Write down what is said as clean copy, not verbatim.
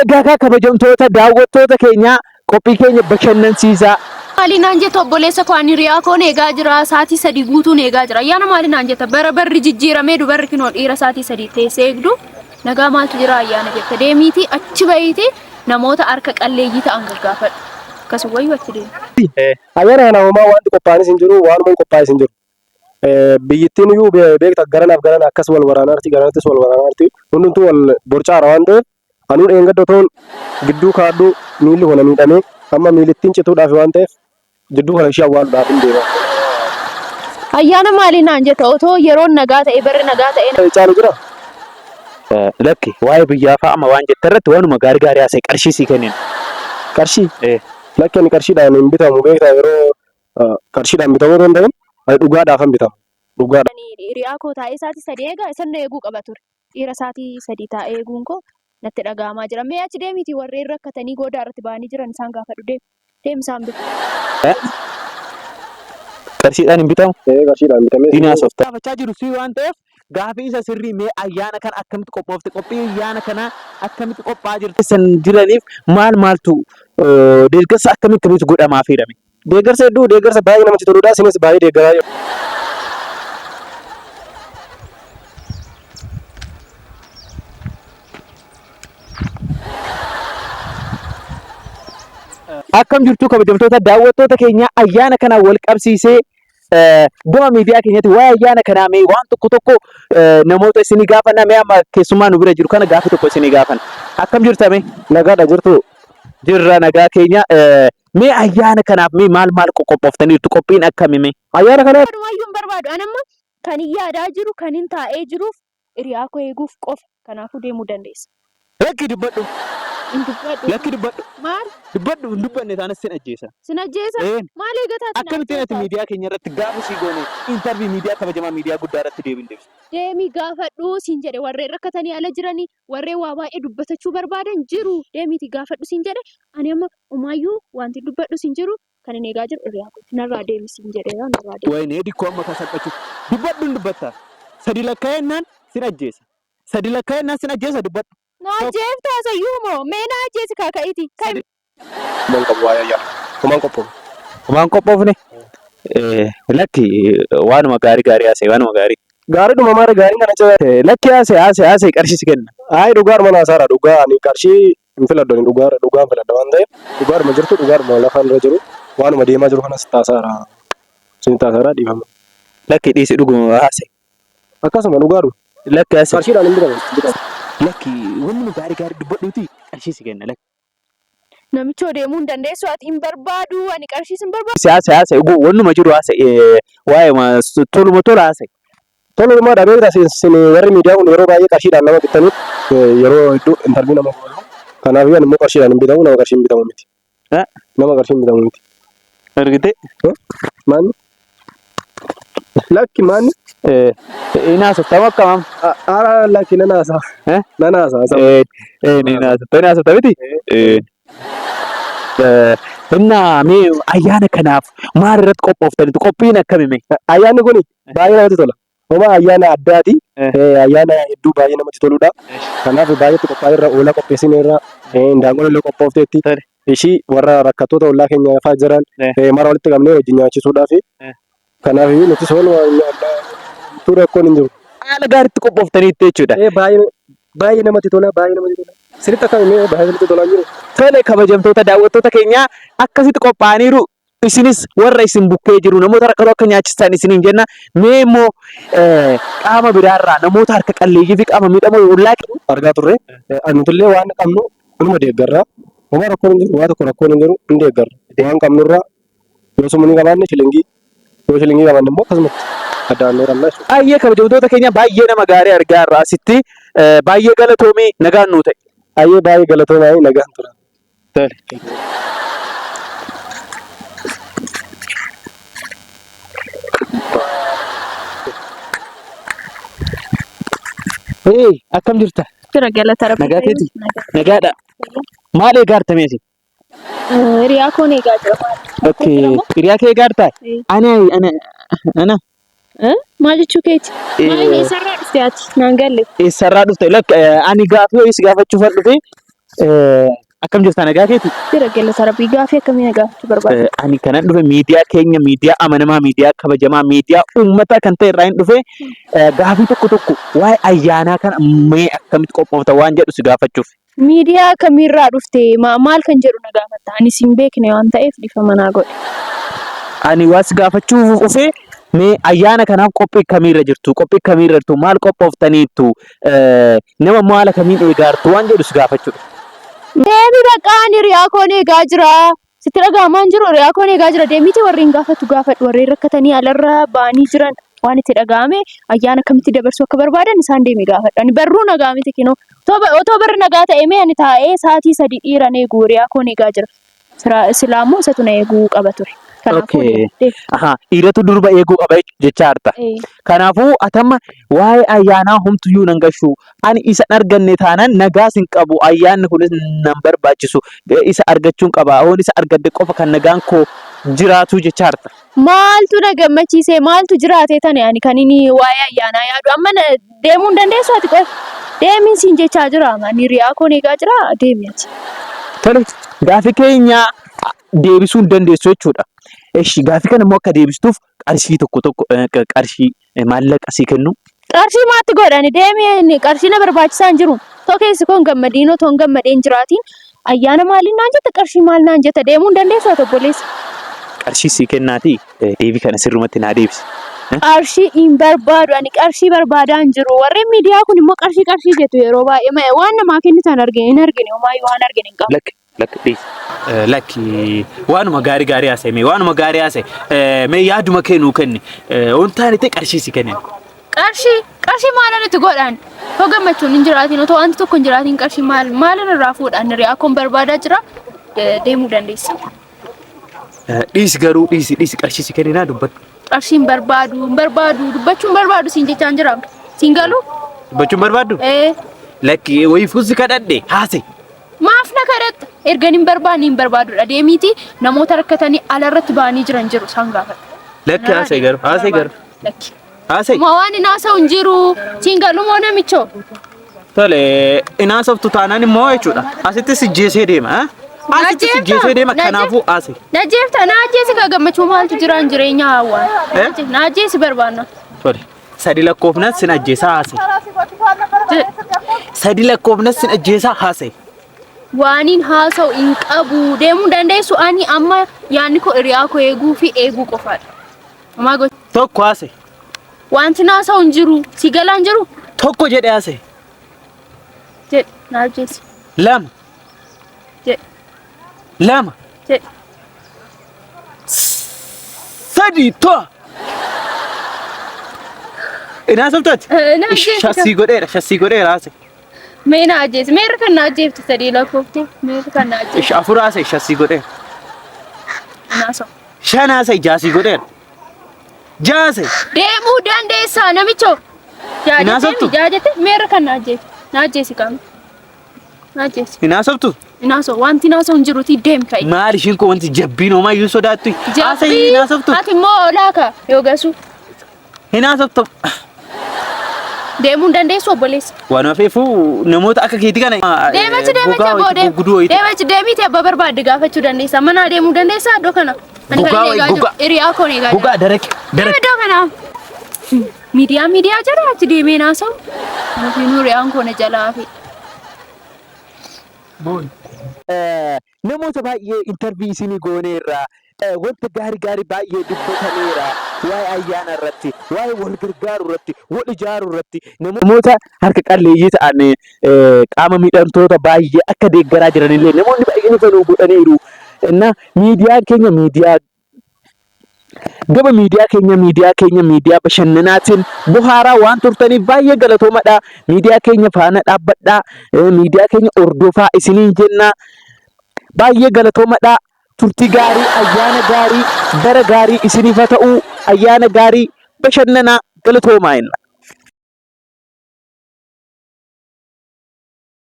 Egaa kabajamtoota daawwattoota keenya qophii keenya bashannansiisaa. Maali naan jetta obboleessa koo ani hiriyaa koon eegaa jira sa'aatii 3 guutuun eegaa jira. Ayyaana maali naan jetta bara barri jijjiiramee dubarri kinoo dhiira sa'aatii 3 teessee eegdu nagaa maaltu jira ayyaana jetta deemiitii achi bahiitii namoota harka qalleeyyii ta'an gaggaafadhu. Akkasuma wayyu achi deemu. Ayyaana namoota wanti qophaa'anis hin jiru waan mun qophaa'is hin jiru. Biyyittiin iyyuu beekta garanaaf garana akkas wal waraanaarti garanattis wal waraanaarti hundumtuu wal borcaara waan ta'eef anuu dheengadda toon gidduu kaadhuu miilli hona miidhamee amma miilittiin cituudhaaf waan ta'eef gidduu kana ishee awwaaluudhaaf hin deema. Ayyaana maali naan jetta otoo yeroon nagaa ta'e barri nagaa ta'e caalu jira. Lakki waa'ee biyyaa fa'a amma waan jetta irratti waanuma gaarii gaarii haasa'e qarshii sii kennin. Qarshii? Lakki ani qarshiidhaan hin bitamu beektaa yeroo qarshiidhaan bitamuu hin danda'in dhugaadhaafan bitamu. Dhugaadha. Hiriyaa koo taa'ee sa'aatii 3 eegaa isan eeguu qaba ture. Dhiira sa'aatii 3 taa'ee eeguun koo natti dhaga'amaa jira. Mee achi deemiitii warreen rakkatanii goodaa irratti ba'anii jiran isaan gaafadhu deemi isaan bitu. Qarshiidhaan hin bitamu? Qarshiidhaan bitamee. Diinaa sooftaa. Gaafachaa jiru sii waan ta'eef gaafii isa sirrii mee ayyaana kana akkamitti qophoofte qophii ayyaana kana akkamitti qophaa'aa jirti san jiraniif maaltu deeggarsa akkamitti godhamaa fiidhame? Deeggarsa hedduu deeggarsa baay'ee namatti toludha. Isinis baay'ee deeggaraa jiru. Akkam jirtu kabajamtoota daawwattoota keenya ayyaana kana wal qabsiisee gama miidiyaa keenyatti waa'ee ayyaana kanaa mee waan tokko namoota isinii gaafanna mee amma keessummaa nu bira jiru kana gaafa tokko isinii gaafanna. Akkam jirtame? Nagaadha jirtu. Jirra nagaa keenya mee ayyaana kanaaf mee maal qophooftaniirtu qophiin akkamii? Ayyaana kanaaf wayyuun barbaadu anamma kan yaadaa jiru kan hin taa'ee jiruuf hiriyaa koo eeguuf qofa kanaafuu deemuu dandeessa. Lakki dubbadhu. Lakki dubbadhu. Maal? Dubbadhu hin dubbanne taanas sin ajjeesa. Sin ajjeesa? Maal eegataati? Akkamittiin ati miidiyaa keenya irratti gaafa sii goone intarvii miidiyaa kabajamaa miidiyaa guddaa irratti deebiin deebisa. Deemii gaafadhu siin jedhe warreen rakkatanii ala jiranii warreen waa baay'ee dubbatachuu barbaadan jiru deemiiti gaafadhu siin jedhe ani amma umaayyuu wanti dubbadhu siin jiru kan hin eegaa jiru hiriyaa koo narraa deemi siin jedhe narraa deemi. Wayinee dikkoo amma kan salphachuu dubbadhu hin dubbattaa sadi lakkaa'ennaan sin ajjeesa. Sadi lakkaa'ennaan sin ajjeesa dubbadhu. Najeef taasayyuu moo mee najeesi kaaka'iiti. Kumaan qabu waa'ee ayyaana. Kumaan qophoofne. Kumaan qophoofne. Lakki waanuma gaarii haasa'e waanuma gaarii. Gaariidhuma maara gaarii kana caba. Lakki haasa'e qarshii si kenna. Dhugaadhuma naasaadha dhugaa ani qarshii hin filadhu ani dhugaan filadha waan ta'eef dhugaadhuma jirtu dhugaadhuma lafa irra jiru waanuma deemaa jiru kanas taasaadha. Sin taasaadha dhiifama. Lakki dhiisi dhuguma haasa'e. Akkasuma dhugaadhuma. Lakki haasa'e. Qarshiidhaan hin bitamu. Lakki wanni gaarii dubbadhuuti qarshii si kenna lakki. Namichoo deemuu hin dandeessu ati hin barbaadu ani qarshii sin barbaadu. Haasa'e wannuma jiru haasa'e waa'ee toluma tola haasa'e. Toluma dhabeeta sin warri miidiyaa kun yeroo baay'ee qarshiidhaan nama bitaniif yeroo hedduu intarvii nama godhu. Kanaaf ani immoo qarshiidhaan hin bitamu nama qarshiin bitamu miti. Nama qarshiin bitamu miti. Argite? Maanni? Lakki maanni? Inaasoftaa akkamam? Lakki nanaasa. Nanaasa. Inaasoftaa miti? Innaa mee ayyaana kanaaf maal irratti qophooftanitu qophiin akkamii? Ayyaanni kun baay'ee namatti tola. Homa ayyaana addaati. Ayyaana hedduu baay'ee namatti toludha. Kanaaf baay'eetti qophaa'eerra oola qopheessineerra daangoon illee qophoofteetti. Ishii warra rakkattoota ollaa keenya fa'aa jiran mara walitti qabnee wajjin nyaachisuudhaaf. Kanaaf nutis ooluu rakkoon hin jiru. Haala gaariitti qophooftaniitti jechuudha. Baay'ee namatti tola. Sirriitti akkamii baay'ee namatti tolaa jiru. Tole kabajamtoota daawwattoota keenya akkasitti qophaa'aniiru isinis warra isin bukkee jiru namoota rakkatoo akka nyaachistan isiniin jenna mee immoo qaama biraarraa namoota harka qalleeyyii fi qaama miidhamoo ollaa argaa turre anutullee waan qabnu kunuma deeggarra homaa rakkoon hin jiru waa tokko rakkoon hin jiru hin deeggarra waan qabnurraa yoo sumuni qabaanne shilingii yoo shilingii qabaanne immoo akkasumatti addaan ramna jechuudha. Baay'ee kabajamtoota keenya baay'ee nama gaarii argaa irraa asitti baay'ee galatoomii nagaan nuu ta'e. Baay'ee galatoomii nagaan tura. Akkam jirta? Jira galata rabbi. Nagaa keeti? Nagaadha. Maal eegaartame isin? Hiriyaa koon eegaa jira. Hiriyaa kee eegaartaa? Ana. Maal jechuu keeti? Maal eessarraa dhufte ati? Naan galle. Eessarraa dhufte? Ani gaafii wayii si gaafachuufan dhufe Akkam jirta nagaa keeti? Jira qilleensa rabbii gaafii akkamii nagaachuu barbaada? Ani kanan dhufe miidiyaa keenya miidiyaa amanamaa miidiyaa kabajamaa miidiyaa uummata kan ta'e irraa hin dhufe gaafii tokko waa'ee ayyaanaa kana mee akkamitti qophoofta waan jedhu si gaafachuuf. Miidiyaa kamiirraa dhufte maal kan jedhu na gaafatta? Ani siin beekne waan ta'eef dhiifama naa godhe. Ani waas gaafachuuf dhufe mee ayyaana kanaaf qophii kamiirra jirtu? Qophii kamiirra jirtu? Maal qophooftaniittu? Nama maal akkamiin eegaartu waan jedhu si gaafachuudha. Deemi bakka ani riyaa koon eegaa jira. Sitti dhaga'amaan jiru riyaa koon eegaa jira. Deemiti warreen gaafatu gaafadhu. Warreen rakkatanii alarra ba'anii jiran waan itti dhaga'ame ayyaana kamitti dabarsuu akka barbaadan isaan deemi gaafadhu. Ani barruu nagaa miti kinoo. Otoo barri nagaa ta'e mee ani taa'ee sa'aatii 3 dhiiran eeguu riyaa koon eegaa jira. Silaamoo isatu na eeguu qaba ture. Dhiiratu durba eeguu qaba jechaarta. Kanaafuu atama waa'ee ayyaanaa homtuyyuu nan gashu. Ani isa arganne taanaan nagaas hin qabu. Ayyaanni kunis nan barbaachisu. Isa argachuun qaba. Oon isa argadde qofa kan nagaan koo jiraatu jechaarta. Maaltu na gammachiise? Maaltu jiraate tane ani kan inni waa'ee ayyaanaa yaadu. Amma deemuu hin dandeessu ati qofa. Deemiin siin jechaa jira. Ani riyaa koon eegaa jira. Deemi ati. Tole gaafii keenya deebisuu hin dandeessu jechuudha. Eshi gaafii kana immoo akka deebistuuf qarshii tokko qarshii maallaqa sii kennu. Qarshii maatti godhani? Deemi qarshii na barbaachisaa hin jiru. Too keessi koon gammadiin otoo hin gammadeen jiraatiin ayyaana maaliin naan jetta? Qarshii maal naan jetta? Deemuu hin dandeessu ati obboleessa. Qarshii sii kennaati deebii kana sirrumatti naa deebisi. Qarshii hin barbaadu. Ani qarshii barbaadaa hin jiru. Warreen miidiyaa kun immoo qarshii jettu yeroo baay'ee waan namaa kennitan hin argine homaayyuu waan argine hin qabu. Lakki waanuma gaarii haasa'e waanuma gaarii haasa'e mee yaaduma kennuu kenni wantaan ta'e qarshii si kennan. Qarshii maalan itti godhan? Too gammachuun hin jiraatiin otoo wanti tokko hin jiraatiin qarshii maalin irraa fuudhan? Riyaa koon barbaadaa jira deemuu dandeessa. Dhiisi garuu dhiisi qarshii si kenninaa dubbadhu. Qarshii hin barbaadu dubbachuun barbaadu siin jechaan jira. Siin galuu? Dubbachuun barbaaddu? Lakki wayii fuusi kadhadhe haasa'e. Maaf na kadhatta? Ergan hin barbaadudha. Deemiiti namoota rakkatanii alarratti ba'anii jiran jiru isaan gaafata. Lakki haasa'e garuu. Lakki. Haasa'e. Ma waan inni haasa'u hin jiru. Siin galuu moo namichoo? Tole inni haasoftu taanaan immoo jechuudha. Asitti sijjeesee deema. Asitti sijjeesee deema kanaafuu haasa'e. Najjeefta na ajjeesi ka gammachuu maaltu jiraan jireenya hawwaan. Na ajjeesi barbaanna. Tole. Sadi lakkoofnas sin ajjeesaa haasa'e. Sadi lakkoofnas sin ajjeesaa haasa'e. Waanin haasa'u hin qabu. Deemuu dandeessu ani amma yaanni koo riyaa koo eeguu fi eeguu qofaadha. Homaa gocha. Tokko haasa'e. Wanti na haasa'u hin jiru. Si galaa hin jiru? Tokko jedhe haasa'e. Jedhe na ajjeesi. Lama. Jedhe. Lama. Jedhe. Sadi to'a. Inaa sabtaati? Shassii godheera haasa'e. Mee na ajjeesi. Meerri kan na ajjeefte sadii lakkoofte. Meerri kan na ajjeefte. Afur haasa'e shassii godheera. Naasa'u. Shan haasa'e jaasii godheera. Jaasa'e. Deemuu dandeessaa namichoo. Jaajete meerri kan na ajjeefte. Na ajjeesi qaama. Na ajjeesi. Inaa sabtu? Naasa'u wanti naasa'u hin jiruuti deem ka'i. Maal ishiin koo wanti jabbiin homaa iyyuu sodaattu? Haasa'e inaa sabtu? Ati immoo olaaka yoo gasu. Inaa sabtu? Deemuu dandeessu obboleessa. Waan hafeefuu namoota akka keetii kana deemite abbaa barbaadde gaafachuu dandeessa. Mana deemuu dandeessa iddoo kana. Hiriyaa koon eegaa jira. Gogaa darake. Iddoo kana. Miidiyaa jala achi deemee naasa'u. Nuti hiriyaan koona jalaa fi. Namoota baay'ee intarvii isinii gooneerra. Wanta gaarii baay'ee dubbatameera. Waa'ee ayyaana irratti, waa'ee wal gargaaruu irratti, wal ijaaruu irratti namoota harka qalleeyyii ta'an qaama miidhamtoota baay'ee akka deeggaraa jiranillee namoonni baay'een faluu godhaniiru. Miidiyaan keenya gama miidiyaa keenya bashannanaatiin bohaaraa waan turtaniif baay'ee galatoomadha. Miidiyaa keenya faana dhaabbadhaa. Miidiyaa keenya ordofaa isiniin jenna. Baay'ee galatoomadha. Turtii gaarii, ayyaana gaarii, bara gaarii isiniif haa ta'u, ayyaana gaarii bashannanaa galatoomaa jenna.